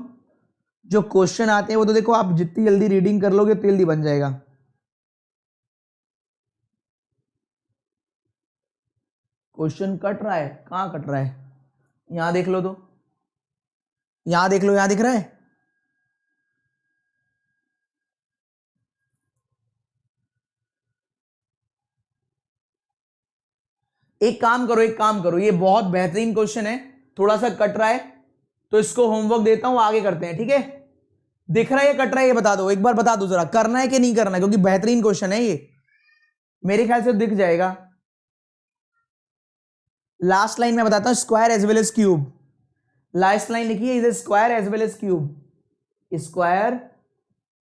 जो क्वेश्चन आते हैं वो तो देखो, आप जितनी जल्दी रीडिंग कर लोगे उतनी जल्दी बन जाएगा। क्वेश्चन कट रहा है, कहां कट रहा है? यहां देख लो, तो यहां देख लो, यहां दिख रहा है। एक काम करो, एक काम करो, ये बहुत बेहतरीन क्वेश्चन है, थोड़ा सा कट रहा है तो इसको होमवर्क देता हूं, आगे करते हैं, ठीक है? दिख रहा है या कट रहा है, ये बता दो, एक बार बता दो जरा, करना है कि नहीं करना है, क्योंकि बेहतरीन क्वेश्चन है ये, मेरे ख्याल से दिख जाएगा। लास्ट लाइन में बताता हूं, square as well as cube. Last line लिखिए, is a square as well as cube, square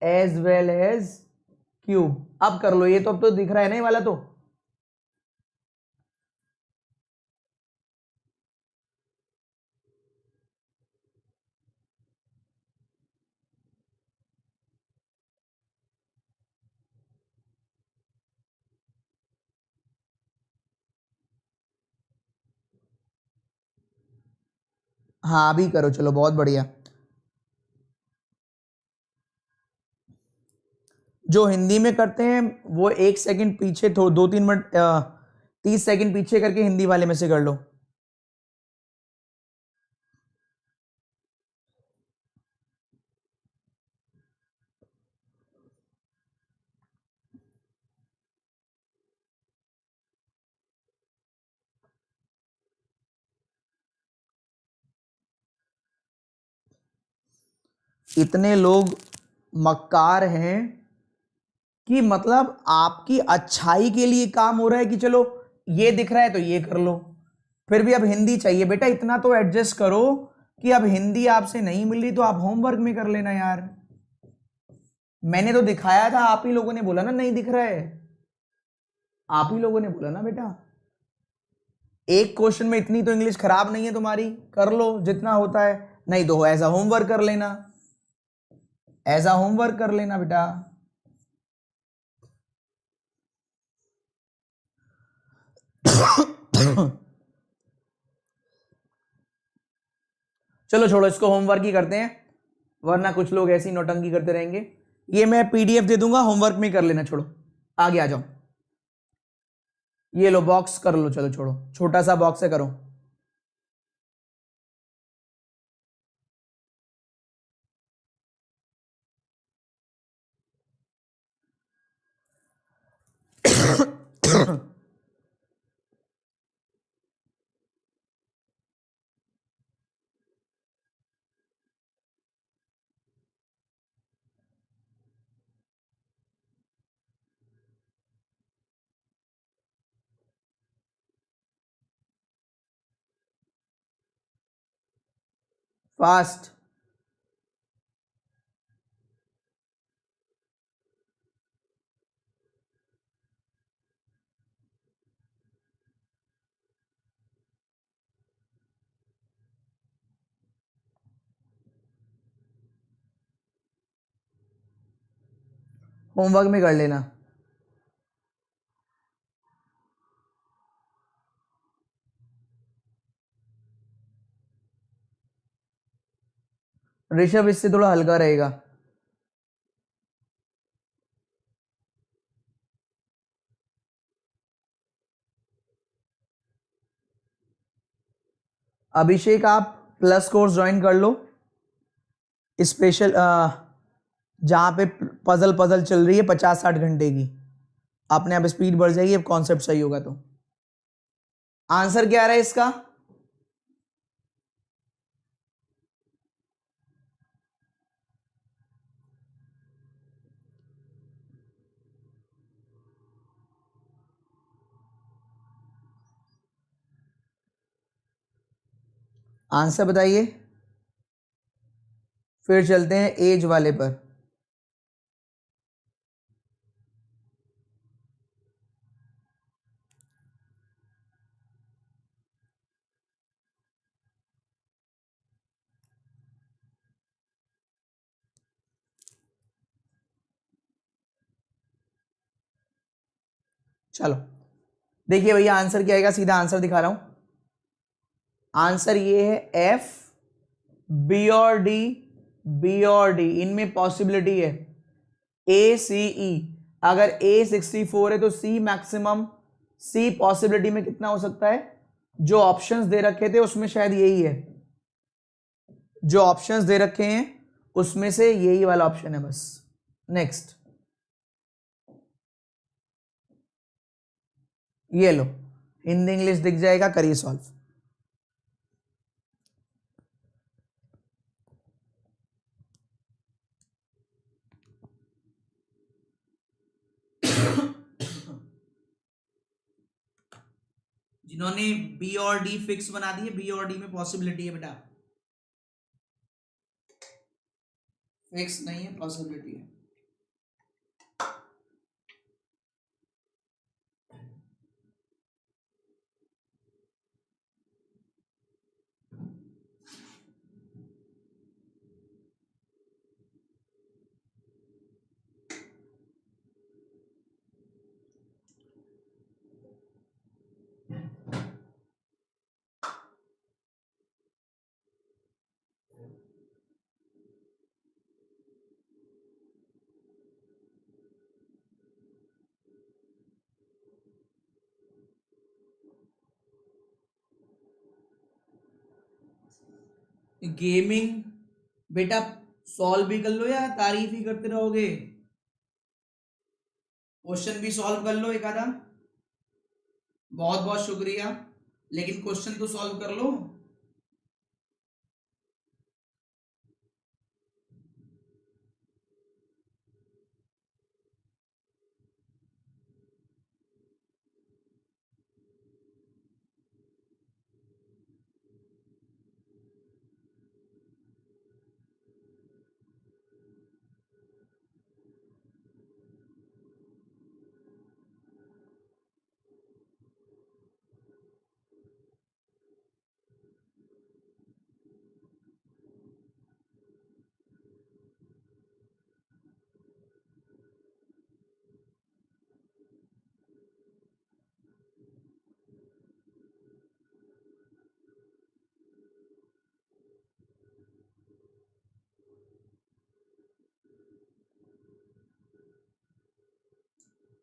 as well as cube. अब कर लो ये तो, अब तो दिख रहा है ना ये वाला तो। हाँ अभी करो, चलो बहुत बढ़िया। जो हिंदी में करते हैं वो 1 सेकंड पीछे, 2-3 मिनट, 30 सेकंड पीछे करके हिंदी वाले में से कर लो। इतने लोग मक्कार हैं कि मतलब आपकी अच्छाई के लिए काम हो रहा है कि चलो ये दिख रहा है तो ये कर लो, फिर भी अब हिंदी चाहिए। बेटा इतना तो एडजस्ट करो कि अब हिंदी आपसे नहीं मिल रही तो आप होमवर्क में कर लेना यार। मैंने तो दिखाया था, आप ही लोगों ने बोला ना नहीं दिख रहा है, आप ही लोगों ने बोला ना बेटा। एक क्वेश्चन में इतनी तो इंग्लिश खराब नहीं है तुम्हारी, कर लो जितना होता है, नहीं तो एज अ होमवर्क कर लेना, एज अ होमवर्क कर लेना बेटा। चलो छोड़ो, इसको होमवर्क ही करते हैं, वरना कुछ लोग ऐसी नौटंकी करते रहेंगे। ये मैं पीडीएफ दे दूंगा, होमवर्क में कर लेना। छोड़ो, आगे आ जाओ, ये लो बॉक्स कर लो, चलो छोड़ो, छोटा सा बॉक्स है, करो। फास्ट। होमवर्क में कर लेना। ऋषभ इससे थोड़ा हल्का रहेगा। अभिषेक आप प्लस कोर्स ज्वाइन कर लो, स्पेशल जहां पे पजल पजल चल रही है 50-60 घंटे की। अपने आप स्पीड बढ़ जाएगी अब कॉन्सेप्ट सही होगा तो। आंसर क्या आ रहा है इसका? आंसर बताइए, फिर चलते हैं एज वाले पर। चलो देखिए भैया, आंसर क्या आएगा, सीधा आंसर दिखा रहा हूं। आंसर ये है एफ, बी और डी, बी और डी इनमें पॉसिबिलिटी है। ए सी ई, अगर ए 64 है तो सी मैक्सिमम, सी पॉसिबिलिटी में कितना हो सकता है? जो ऑप्शंस दे रखे थे उसमें शायद यही है, जो ऑप्शंस दे रखे हैं उसमें से यही वाला ऑप्शन है बस। नेक्स्ट, ये लो, हिंदी इंग्लिश दिख जाएगा, करिए सॉल्व। जिन्होंने बी और डी फिक्स बना दिए, बी और डी में पॉसिबिलिटी है बेटा, फिक्स नहीं है, पॉसिबिलिटी है। गेमिंग बेटा सॉल्व भी कर लो या तारीफ ही करते रहोगे? क्वेश्चन भी सॉल्व कर लो एक आधा। बहुत बहुत शुक्रिया, लेकिन क्वेश्चन तो सॉल्व कर लो।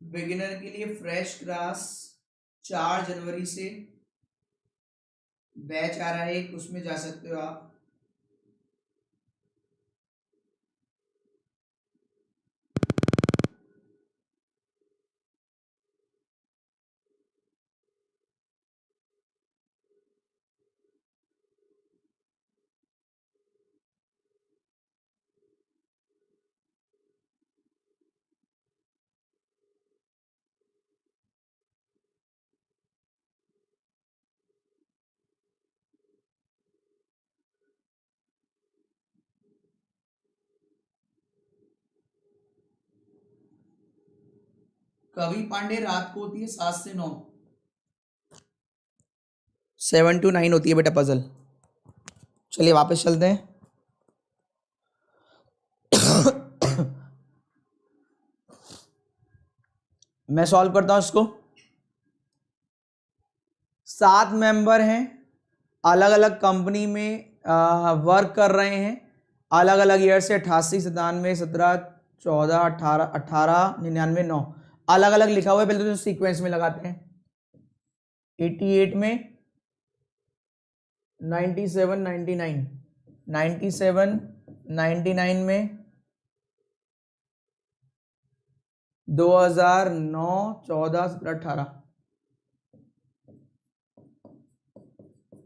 बिगिनर के लिए फ्रेश क्लास 4 जनवरी से बैच आ रहा है एक, उसमें जा सकते हो आप। कवि पांडे रात को होती है 7 से 9, 7 to 9 होती है बेटा पजल। चलिए वापस चलते हैं। मैं सॉल्व करता हूं इसको। 7 मेंबर हैं, अलग अलग कंपनी में वर्क कर रहे हैं, अलग अलग ईयर से 88, 97, 17, 14, 18, 18, 99, 9 अलग अलग लिखा हुआ है। पहले तो सीक्वेंस में लगाते हैं। 88 में 97, 99, 97, 99 में 2009, 14, 17, 18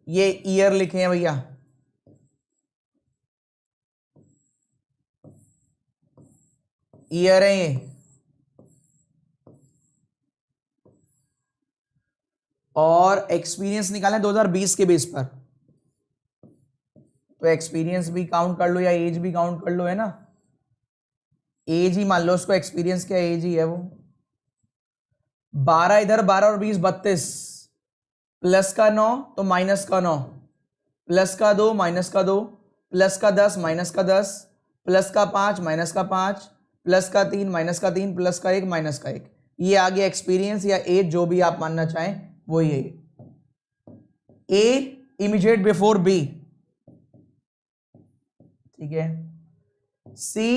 ये ईयर लिखे हैं भैया। ईयर है ये। और एक्सपीरियंस निकालें 2020 के बेस पर, तो एक्सपीरियंस भी काउंट कर लो या एज भी काउंट कर लो, है ना। एज ही मान लो उसको, एक्सपीरियंस क्या एज ही है वो। 12 इधर, 12 और 20 32, प्लस का 9 तो माइनस का 9, प्लस का 2 माइनस का 2, प्लस का 10 माइनस का 10, प्लस का 5 माइनस का 5, प्लस का 3 माइनस का 3, प्लस का 1 माइनस का 1। ये आ गया एक्सपीरियंस या एज, जो भी आप मानना चाहें वो ये। ए इमीडिएट बिफोर बी, ठीक है। सी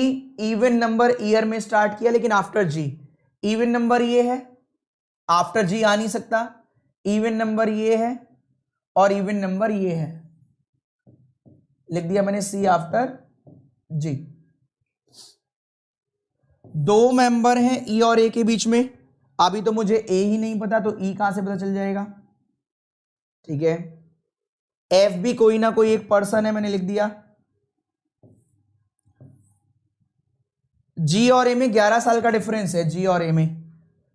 इवन नंबर ईयर में स्टार्ट किया लेकिन आफ्टर जी। इवन नंबर ये है, आफ्टर जी आ नहीं सकता। इवन नंबर ये है और इवन नंबर ये है, लिख दिया मैंने सी आफ्टर जी। 2 मेंबर हैं ई और ए के बीच में। अभी तो मुझे ए ही नहीं पता, तो ई कहां से पता चल जाएगा, ठीक है। एफ भी कोई ना कोई एक पर्सन है, मैंने लिख दिया। जी और ए में 11 साल का डिफरेंस है। जी और ए में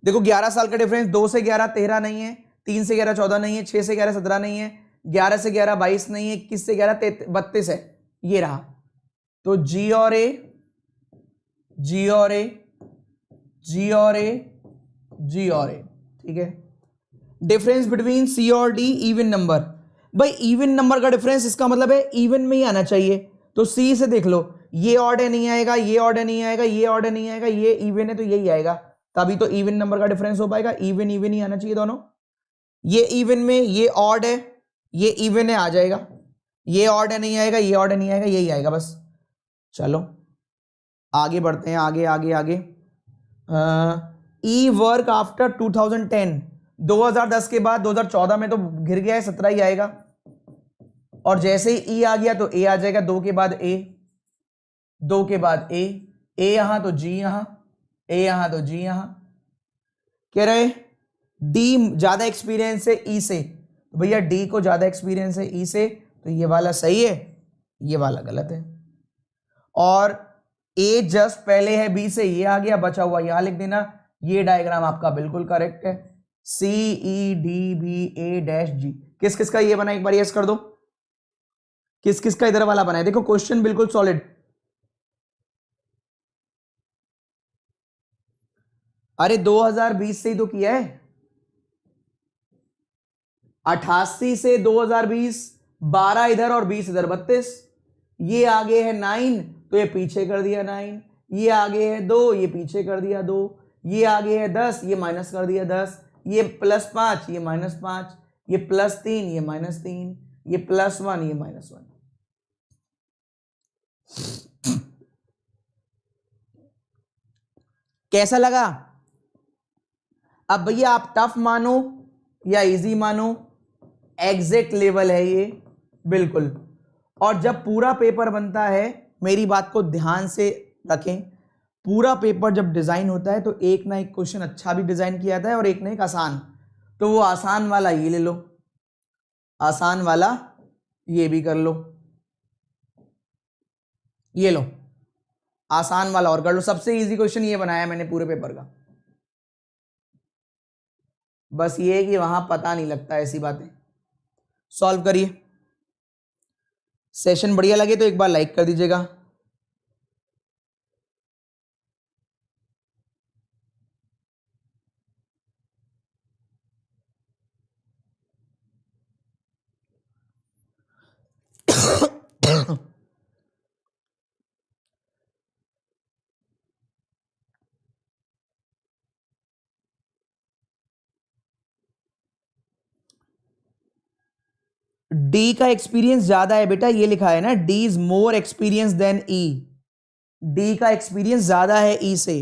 देखो 11 साल का डिफरेंस, 2 से 11 13 नहीं है, 3 से 11 14 नहीं है, 6 से 11 17 नहीं है, 11 से 11 22 नहीं है, 21 से 11 32 है, ये रहा। तो जी और ए, जी और ए, जी और ए, जी और ए, ठीक है। डिफरेंस बिटवीन सी और डी इवन नंबर। भाई इवन नंबर का डिफरेंस इसका मतलब है इवन में ही आना चाहिए। तो सी से देख लो, ये ऑर्डर नहीं आएगा, ये ऑर्डर नहीं आएगा, ये ऑर्डर नहीं आएगा, ये इवन है तो यही आएगा, तभी तो इवन नंबर का डिफरेंस हो पाएगा। इवन इवन ही आना चाहिए दोनों। ये इवन में ये ऑड है, ये इवन है, आ जाएगा। ये ऑर्डर नहीं आएगा, ये ऑर्डर नहीं आएगा, यही आएगा बस। चलो आगे बढ़ते हैं, आगे आगे आगे। ई वर्क आफ्टर 2010, 2010 के बाद 2014 में तो गिर गया है, 17 ही आएगा। और जैसे ही ई आ गया तो ए आ जाएगा, 2 के बाद ए, 2 के बाद ए, ए यहां तो जी यहां, ए यहां तो जी यहां। कह रहे डी ज्यादा एक्सपीरियंस है ई से, तो भैया डी को ज्यादा एक्सपीरियंस है ई से, तो ये वाला सही है, ये वाला गलत है। और ए जस्ट पहले है बी से, ये आ गया, बचा हुआ यहां लिख देना। ये डायग्राम आपका बिल्कुल करेक्ट है। सी ई डी बी ए डैश जी, किस किस का ये बना, एक बार यस कर दो। किस किस का इधर वाला बना है, देखो क्वेश्चन बिल्कुल सॉलिड। अरे 2020 से ही तो किया है, 88 से 2020, 12 इधर और 20 इधर, 32। ये आगे है 9 तो ये पीछे कर दिया 9, ये आगे है 2, ये पीछे कर दिया 2, ये आगे है 10, ये माइनस कर दिया 10, ये +5, ये -5, ये +3, ये -3, ये +1, ये -1। कैसा लगा? अब भैया आप टफ मानो या इजी मानो, एग्जैक्ट लेवल है ये बिल्कुल। और जब पूरा पेपर बनता है, मेरी बात को ध्यान से रखें, पूरा पेपर जब डिजाइन होता है तो एक ना एक क्वेश्चन अच्छा भी डिजाइन किया जाता है और एक ना एक आसान। तो वो आसान वाला ये ले लो, आसान वाला ये भी कर लो, ये लो आसान वाला और कर लो। सबसे इजी क्वेश्चन ये बनाया मैंने पूरे पेपर का। बस ये है कि वहां पता नहीं लगता ऐसी बातें। सॉल्व करिए। सेशन बढ़िया लगे तो एक बार लाइक कर दीजिएगा। डी का एक्सपीरियंस ज्यादा है बेटा, ये लिखा है ना, D is more experience than E. D का एक्सपीरियंस ज्यादा है ई से,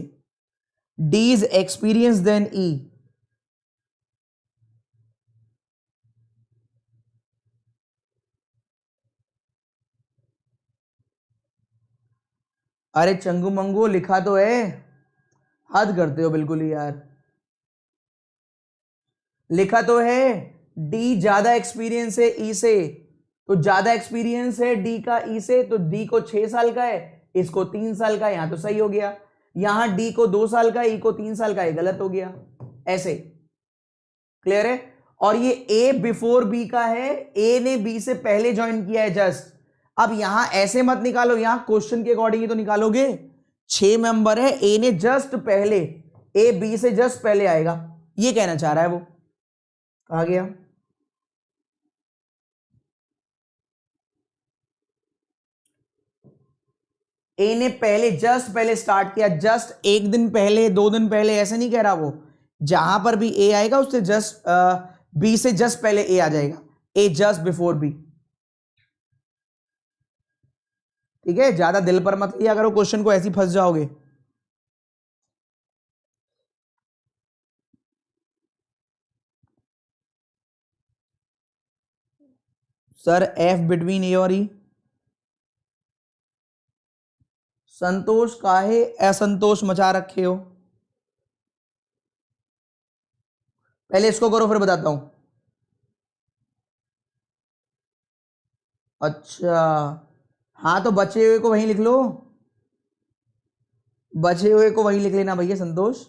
D is experience than E. अरे चंगू मंगू लिखा तो है, हद करते हो बिल्कुल ही यार। लिखा तो है डी ज्यादा एक्सपीरियंस है ई से, तो ज्यादा एक्सपीरियंस है डी का ई से, तो डी को 6 साल का है, इसको 3 साल का है, यहां तो सही हो गया। यहां डी को 2 साल का, ई को 3 साल का है, गलत हो गया। ऐसे क्लियर है। और ये ए बिफोर बी का है, ए ने बी से पहले ज्वाइन किया है जस्ट। अब यहां ऐसे मत निकालो, यहां क्वेश्चन के अकॉर्डिंग ही तो निकालोगे। 6 मेंबर है, ए ने जस्ट पहले, ए बी से जस्ट पहले आएगा, ये कहना चाह रहा है वो। कहा गया ए ने पहले, जस्ट पहले स्टार्ट किया, जस्ट 1 दिन पहले 2 दिन पहले, ऐसे नहीं कह रहा वो। जहां पर भी ए आएगा उससे जस्ट बी से जस्ट पहले ए आ जाएगा, ए जस्ट बिफोर बी। ठीक है, ज्यादा दिल पर मत लिया करो क्वेश्चन को, ऐसे ही फंस जाओगे। सर एफ बिटवीन ए और ई। संतोष काहे असंतोष मचा रखे हो, पहले इसको करो फिर बताता हूं। अच्छा, हाँ तो बचे हुए को वहीं लिख लो, बचे हुए को वहीं लिख लेना भैया संतोष।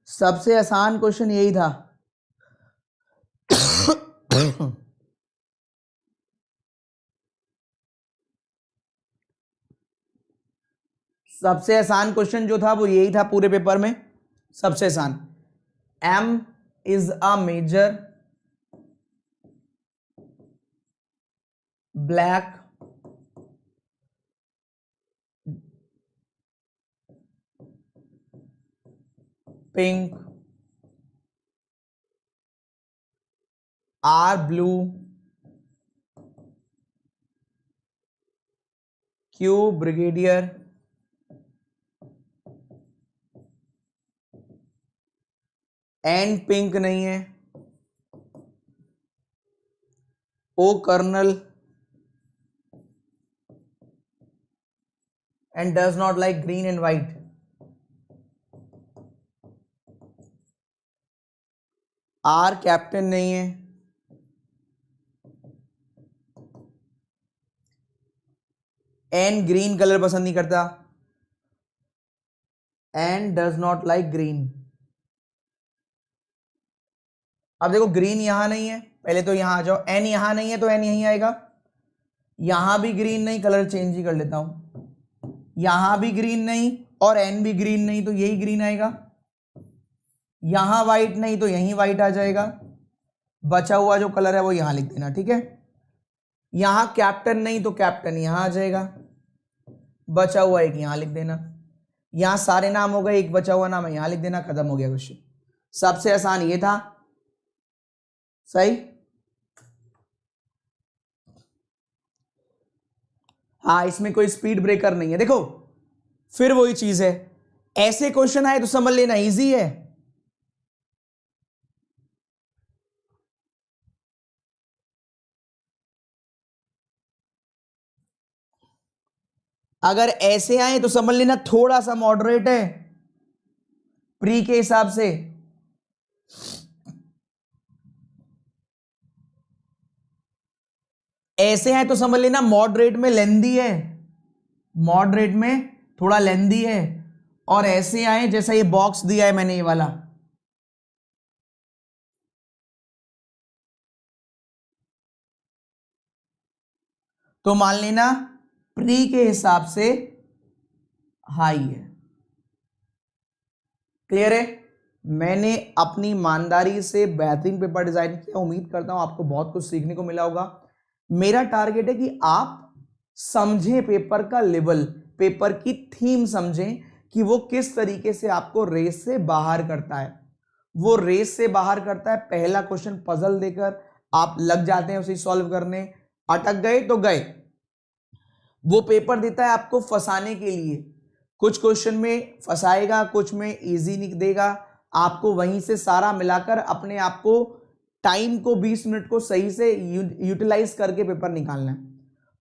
सबसे आसान क्वेश्चन यही था। सबसे आसान क्वेश्चन जो था वो यही था पूरे पेपर में, सबसे आसान। M is a major black pink R blue Q brigadier and pink नहीं है, O colonel and does not like green and white. R captain नहीं है, एन ग्रीन कलर पसंद नहीं करता, and does not like green. अब देखो green यहां नहीं है, पहले तो यहां आ जाओ, एन यहां नहीं है तो एन यहीं आएगा, यहां भी ग्रीन नहीं, कलर चेंज ही कर लेता हूं, यहां भी ग्रीन नहीं और एन भी ग्रीन नहीं, तो यही ग्रीन आएगा, यहां व्हाइट नहीं तो यहीं व्हाइट आ जाएगा, बचा हुआ जो कलर है वो यहां लिख देना। ठीक है, यहां कैप्टन नहीं तो कैप्टन यहां आ जाएगा, बचा हुआ एक यहां लिख देना, यहां सारे नाम हो गए, एक बचा हुआ नाम है यहां लिख देना, खत्म हो गया क्वेश्चन। सबसे आसान ये था, सही। हाँ, इसमें कोई स्पीड ब्रेकर नहीं है। देखो फिर वही चीज है, ऐसे क्वेश्चन आए तो समझ लेना इजी है, अगर ऐसे आए तो समझ लेना थोड़ा सा मॉडरेट है प्री के हिसाब से। ऐसे हैं तो समझ लेना मॉडरेट में लेंदी है, मॉडरेट में थोड़ा लेंदी है, और ऐसे आए जैसा ये बॉक्स दिया है मैंने ये वाला, तो मान लेना प्री के हिसाब से हाई है। क्लियर है? मैंने अपनी ईमानदारी से बेहतरीन पेपर डिजाइन किया, उम्मीद करता हूं आपको बहुत कुछ सीखने को मिला होगा। मेरा टारगेट है कि आप समझें पेपर का लेवल, पेपर की थीम समझें कि वो किस तरीके से आपको रेस से बाहर करता है। वो रेस से बाहर करता है, पहला क्वेश्चन पजल देकर आप लग जाते हैं उसे सॉल्व करने, अटक गए तो गए। वो पेपर देता है आपको फंसाने के लिए, कुछ क्वेश्चन में फंसाएगा, कुछ में इजी नहीं देगा, आपको वहीं से सारा मिलाकर अपने आप को टाइम को 20 मिनट को सही से यूटिलाइज करके पेपर निकालना है।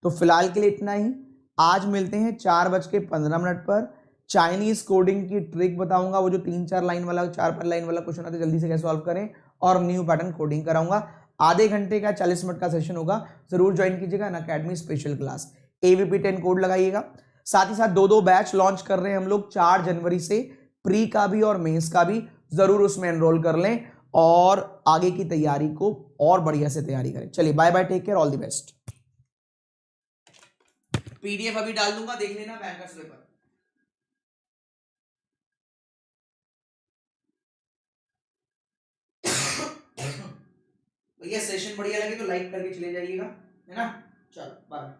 तो फिलहाल के लिए इतना ही। आज मिलते हैं 4:15 पर। चाइनीज कोडिंग की ट्रिक बताऊंगा, वो जो 3-4 लाइन वाला 4-5 लाइन वाला क्वेश्चन आता है जल्दी से कैसे सॉल्व करें, और न्यू पैटर्न कोडिंग कराऊंगा। आधे घंटे का 40 मिनट का सेशन होगा, जरूर ज्वाइन कीजिएगा Unacademy special class. AVP 10 code लगाइएगा। साथ ही साथ 2 बैच लॉन्च कर रहे हैं हम लोग 4 जनवरी से, प्री का भी और मेंस का भी, जरूर उसमें एनरोल कर लें और आगे की तैयारी को और बढ़िया से तैयारी करें। चलिए bye bye, take care, all the best. PDF अभी डाल दूंगा, देख लेना बैंकर्स पेपर। भैया सेशन बढ़िया लगे तो लाइक करके चले जाइएगा, है ना। चलो बाय।